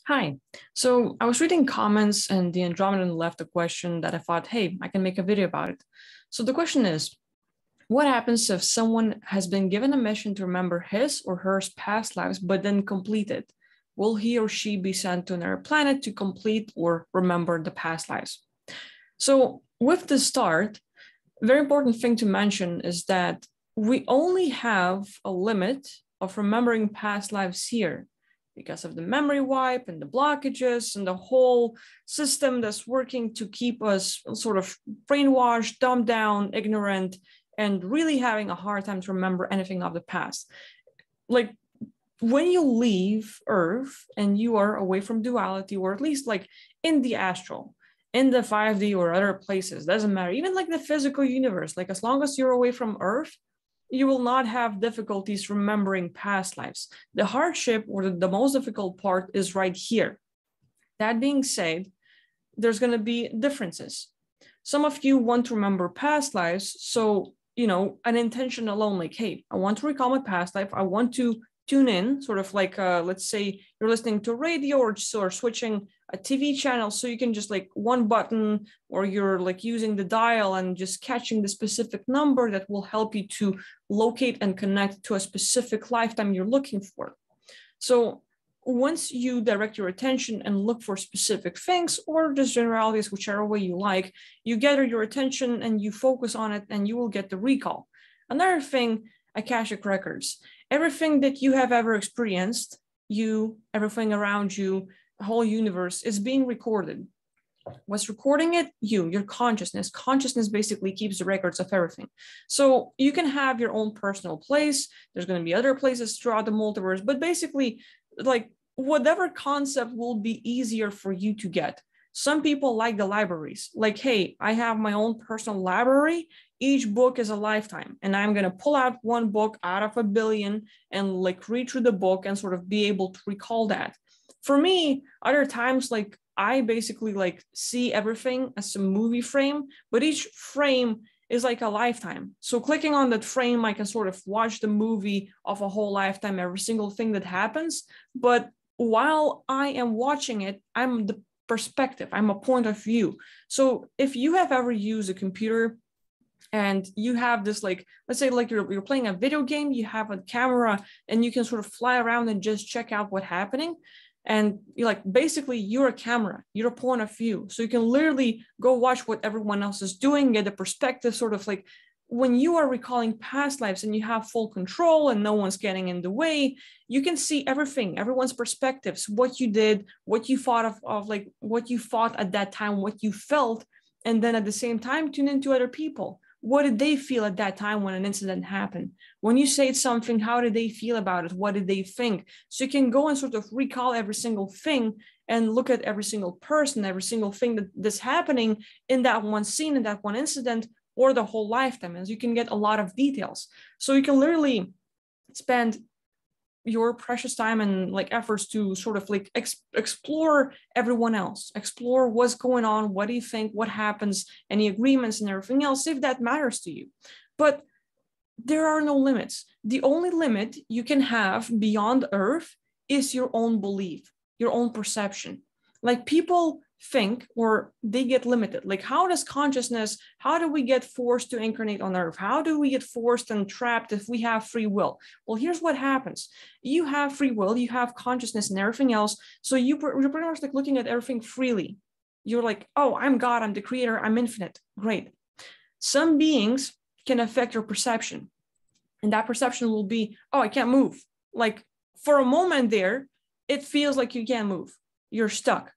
Hi. So I was reading comments and the Andromedan left a question that I thought, hey, I can make a video about it. So the question is, what happens if someone has been given a mission to remember his or her past lives, but then complete it? Will he or she be sent to another planet to complete or remember the past lives? So with the start, a very important thing to mention is that we only have a limit of remembering past lives here because of the memory wipe and the blockages and the whole system that's working to keep us sort of brainwashed, dumbed down, ignorant, and really having a hard time to remember anything of the past. Like when you leave Earth and you are away from duality, or at least like in the astral, in the 5D or other places, doesn't matter, even like the physical universe, like as long as you're away from Earth, you will not have difficulties remembering past lives. The hardship or the most difficult part is right here. That being said, there's going to be differences. Some of you want to remember past lives. So, an intention alone, like, hey, I want to recall my past life. I want to tune in, sort of like, let's say you're listening to radio or switching a TV channel. So you can just like one button, or you're like using the dial and just catching the specific number that will help you to locate and connect to a specific lifetime you're looking for. So once you direct your attention and look for specific things or just generalities, whichever way you like, you gather your attention and you focus on it and you will get the recall. Another thing, Akashic Records. Everything that you have ever experienced, everything around you, the whole universe is being recorded. What's recording it? Your consciousness. Consciousness basically keeps the records of everything. So you can have your own personal place. There's going to be other places throughout the multiverse, but basically, like whatever concept will be easier for you to get. Some people like the libraries, like, hey, I have my own personal library. Each book is a lifetime, and I'm going to pull out one book out of a billion and like read through the book and sort of be able to recall that. For me, other times, like I basically like see everything as a movie frame, but each frame is like a lifetime. So clicking on that frame, I can sort of watch the movie of a whole lifetime, every single thing that happens. But while I am watching it, I'm the perspective, I'm a point of view. So if you have ever used a computer and you have this, like, let's say like you're playing a video game, you have a camera and you can sort of fly around and just check out what's happening. And you're like, basically you're a camera, you're a point of view. So you can literally go watch what everyone else is doing, get a perspective, sort of like when you are recalling past lives and you have full control and no one's getting in the way, you can see everything, everyone's perspectives, what you did, what you thought of like what you thought at that time, what you felt. And then at the same time, tune into other people. What did they feel at that time when an incident happened? When you say something, how did they feel about it? What did they think? So you can go and sort of recall every single thing and look at every single person, every single thing that's happening in that one scene, in that one incident, or the whole lifetime, as you can get a lot of details. So you can literally spend your precious time and like efforts to sort of like explore everyone else, explore what's going on, what do you think, what happens, any agreements and everything else, if that matters to you. But there are no limits. The only limit you can have beyond Earth is your own belief, your own perception. Like people think, or they get limited. Like how does consciousness, how do we get forced to incarnate on Earth? How do we get forced and trapped if we have free will? Well, here's what happens. You have free will, you have consciousness and everything else. So you're pretty much like looking at everything freely. You're like, oh, I'm God, I'm the creator, I'm infinite. Great. Some beings can affect your perception. And that perception will be, oh, I can't move. Like for a moment there, it feels like you can't move. You're stuck.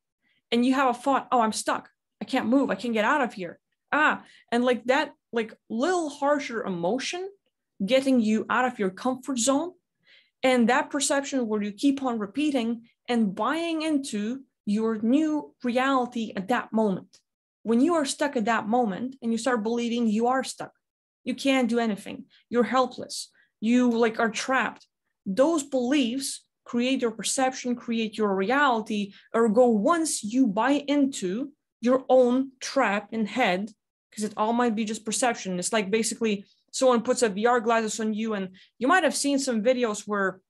And you have a thought, oh, I'm stuck. I can't move. I can't get out of here. And like that, like little harsher emotion getting you out of your comfort zone. And that perception where you keep on repeating and buying into your new reality at that moment. When you are stuck at that moment and you start believing you are stuck, you can't do anything, you're helpless, you like are trapped. Those beliefs create your perception, create your reality, or go once you buy into your own trap in head, because it all might be just perception. It's like basically someone puts a VR glasses on you, and you might have seen some videos where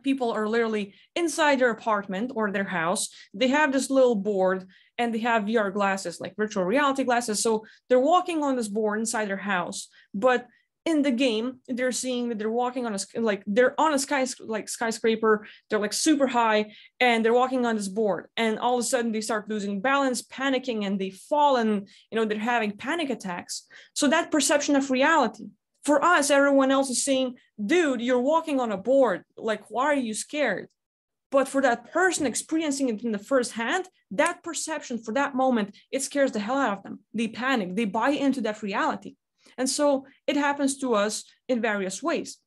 people are literally inside their apartment or their house. They have this little board and they have VR glasses, like virtual reality glasses. So they're walking on this board inside their house, but in the game, they're seeing that they're walking on they're on a skyscraper. They're like super high and they're walking on this board. And all of a sudden they start losing balance, panicking, and they fall and, they're having panic attacks. So that perception of reality, for us, everyone else is saying, dude, you're walking on a board. Like, why are you scared? But for that person experiencing it in the first hand, that perception for that moment, it scares the hell out of them. They panic, they buy into that reality. And so it happens to us in various ways.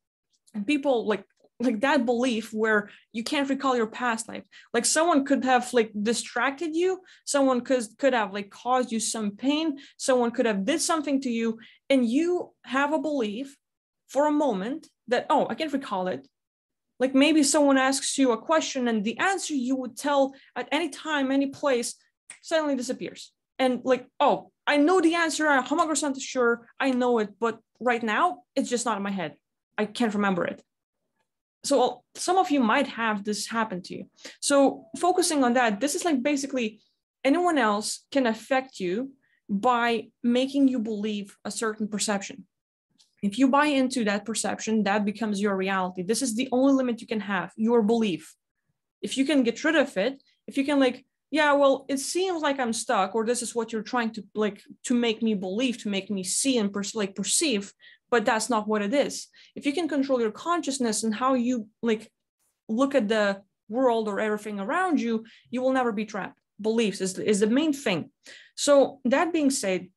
And people like that belief where you can't recall your past life. Like someone could have distracted you. Someone could have caused you some pain. Someone could have did something to you. And you have a belief for a moment that, oh, I can't recall it. Like maybe someone asks you a question and the answer you would tell at any time, any place, suddenly disappears. And oh, I know the answer, I'm 100% sure I know it, but right now it's just not in my head. I can't remember it. So some of you might have this happen to you. So focusing on that, this is basically anyone else can affect you by making you believe a certain perception. If you buy into that perception, that becomes your reality. This is the only limit you can have, your belief. If you can get rid of it, if you can yeah, well, it seems like I'm stuck, or this is what you're trying to to make me believe, to make me see and perceive, but that's not what it is. If you can control your consciousness and how you look at the world or everything around you, you will never be trapped. Beliefs is the main thing. So that being said,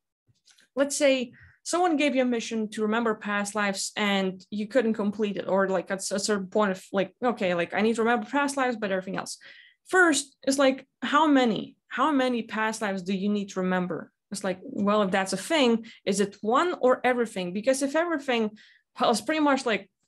let's say someone gave you a mission to remember past lives and you couldn't complete it, or at a certain point of okay, I need to remember past lives, but everything else. First, it's how many past lives do you need to remember? It's well, if that's a thing, is it one or everything? Because if everything, well, it's pretty much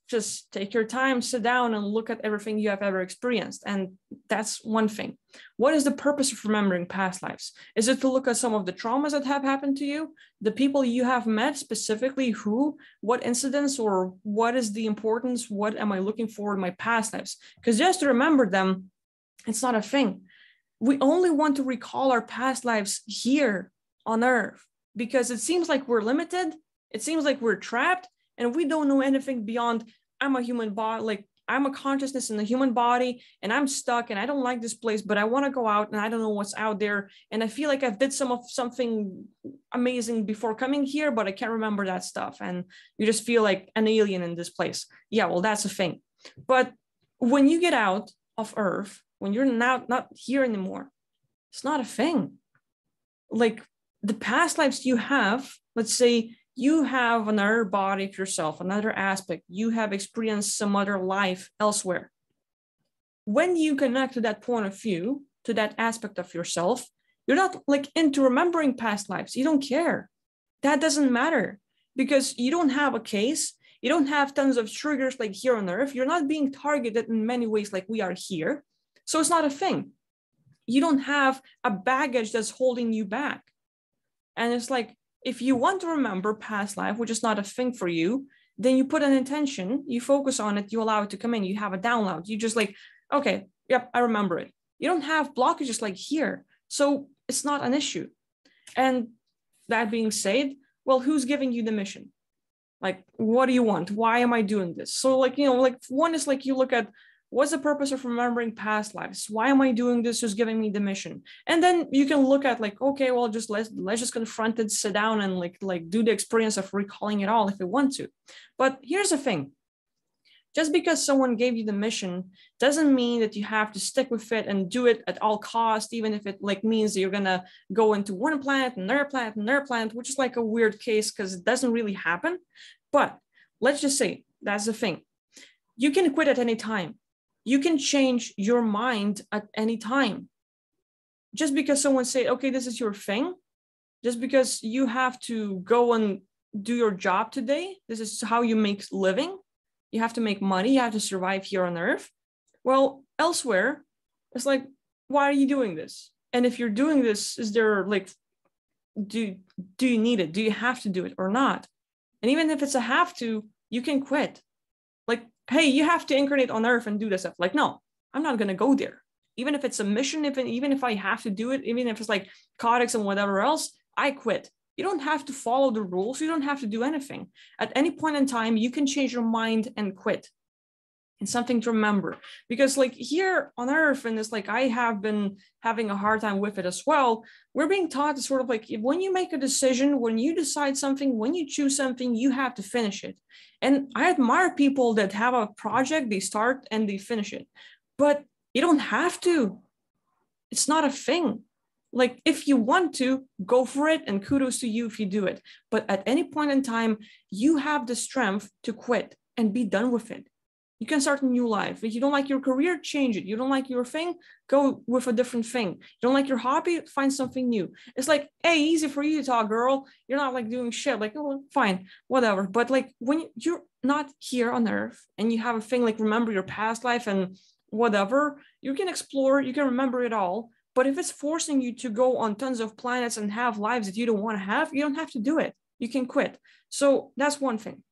just take your time, sit down and look at everything you have ever experienced. And that's one thing. What is the purpose of remembering past lives? Is it to look at some of the traumas that have happened to you? The people you have met specifically, who, what incidents, or what is the importance? What am I looking for in my past lives? Because just to remember them, it's not a thing. We only want to recall our past lives here on Earth because it seems like we're limited. It seems like we're trapped and we don't know anything beyond I'm a human body, I'm a consciousness in the human body and I'm stuck and I don't like this place, but I want to go out and I don't know what's out there. And I feel like I've did something amazing before coming here, but I can't remember that stuff. And you just feel like an alien in this place. Yeah, well, that's a thing. But when you get out of Earth, when you're not here anymore, it's not a thing. The past lives you have, let's say you have another body of yourself, another aspect, you have experienced some other life elsewhere. When you connect to that point of view, to that aspect of yourself, you're not into remembering past lives. You don't care. That doesn't matter because you don't have a case. You don't have tons of triggers here on Earth. You're not being targeted in many ways like we are here. So it's not a thing. You don't have a baggage that's holding you back. And it's if you want to remember past life, which is not a thing for you, then you put an intention, you focus on it, you allow it to come in, you have a download. You just okay, yep, I remember it. You don't have blockages here. So it's not an issue. And that being said, well, who's giving you the mission? What do you want? Why am I doing this? So one is you look at, what's the purpose of remembering past lives? Why am I doing this? Who's giving me the mission? And then you can look at okay, well, just let's just confront it, sit down and do the experience of recalling it all if we want to. But here's the thing. Just because someone gave you the mission doesn't mean that you have to stick with it and do it at all costs, even if it means that you're gonna go into one planet, another planet, which is a weird case because it doesn't really happen. But let's just say that's the thing. You can quit at any time. You can change your mind at any time. Just because someone said, okay, this is your thing, just because you have to go and do your job today, this is how you make living, you have to make money, you have to survive here on Earth. Well, elsewhere, it's why are you doing this? And if you're doing this, is there do you need it? Do you have to do it or not? And even if it's a have to, you can quit. hey, you have to incarnate on Earth and do this stuff. Like, no, I'm not going to go there. Even if it's a mission, even if I have to do it, even if it's like codex and whatever else, I quit. You don't have to follow the rules. You don't have to do anything. At any point in time, you can change your mind and quit. And something to remember, because like here on Earth, and it's like I have been having a hard time with it as well. We're being taught to sort of like, when you make a decision, when you decide something, when you choose something, you have to finish it. And I admire people that have a project, they start and they finish it, but you don't have to. It's not a thing. Like, if you want to, go for it, and kudos to you if you do it. But at any point in time, you have the strength to quit and be done with it. You can start a new life. If you don't like your career, change it. You don't like your thing, go with a different thing. You don't like your hobby, find something new. It's like, hey, easy for you to talk, girl. You're not like doing shit. Like, oh, fine, whatever. But like, when you're not here on Earth and you have a thing like remember your past life and whatever, you can explore, you can remember it all. But if it's forcing you to go on tons of planets and have lives that you don't want to have, you don't have to do it. You can quit. So that's one thing.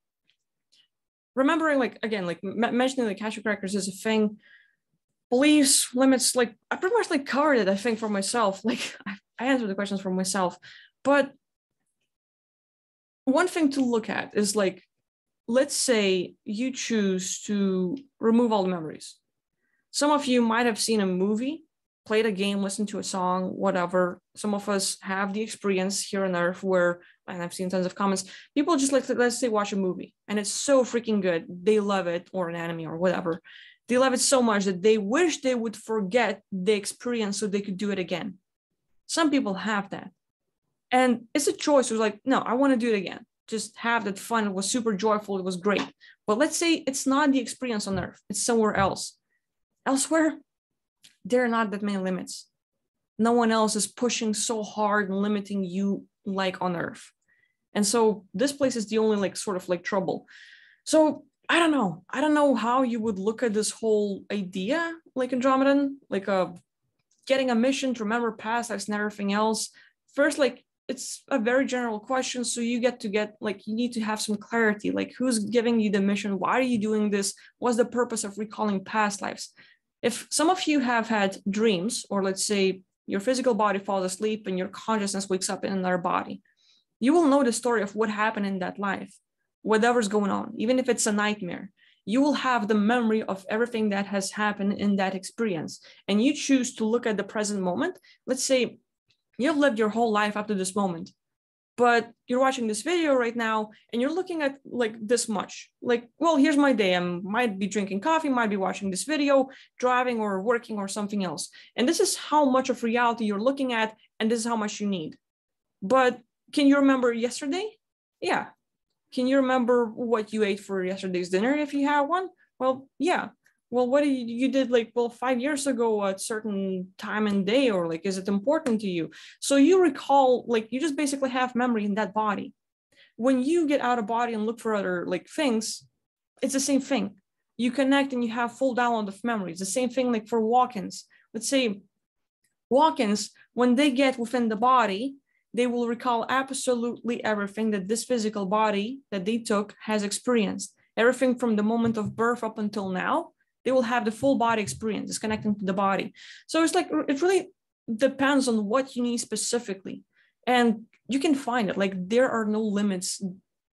Remembering, like, again, like mentioning the Akashic Records is a thing. Beliefs, limits, like I pretty much like covered it, I think, for myself. Like I answered the questions for myself. But one thing to look at is like, let's say you choose to remove all the memories. Some of you might have seen a movie, played a game, listened to a song, whatever. Some of us have the experience here on Earth where, and I've seen tons of comments, people just like, let's say, watch a movie and it's so freaking good. They love it, or an anime or whatever. They love it so much that they wish they would forget the experience so they could do it again. Some people have that. And it's a choice. It was like, no, I want to do it again. Just have that fun. It was super joyful. It was great. But let's say it's not the experience on Earth. It's somewhere else. Elsewhere, there are not that many limits. No one else is pushing so hard and limiting you like on Earth. And so this place is the only like sort of like trouble. So I don't know. I don't know how you would look at this whole idea, like Andromedan, like getting a mission to remember past lives and everything else. First, like, it's a very general question. So you like, you need to have some clarity, like who's giving you the mission? Why are you doing this? What's the purpose of recalling past lives? If some of you have had dreams, or let's say your physical body falls asleep and your consciousness wakes up in another body, you will know the story of what happened in that life, whatever's going on, even if it's a nightmare. You will have the memory of everything that has happened in that experience. And you choose to look at the present moment. Let's say you've lived your whole life up to this moment, but you're watching this video right now and you're looking at like this much. Like, well, here's my day. I might be drinking coffee, might be watching this video, driving or working or something else. And this is how much of reality you're looking at, and this is how much you need. But can you remember yesterday? Yeah. Can you remember what you ate for yesterday's dinner if you had one? Well, yeah. Well, what you did like, well, 5 years ago at certain time and day, or like, is it important to you? So you recall, like, you just basically have memory in that body. When you get out of body and look for other like things, it's the same thing. You connect and you have full download of memory. It's the same thing like for walk-ins. Let's say walk-ins, when they get within the body, they will recall absolutely everything that this physical body that they took has experienced. Everything from the moment of birth up until now, they will have the full body experience. It's connecting to the body. So it's like, it really depends on what you need specifically. And you can find it. Like, there are no limits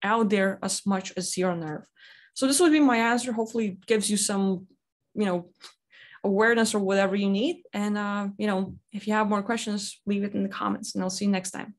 out there as much as here on Earth. So this would be my answer. Hopefully it gives you some, awareness or whatever you need. And, if you have more questions, leave it in the comments, and I'll see you next time.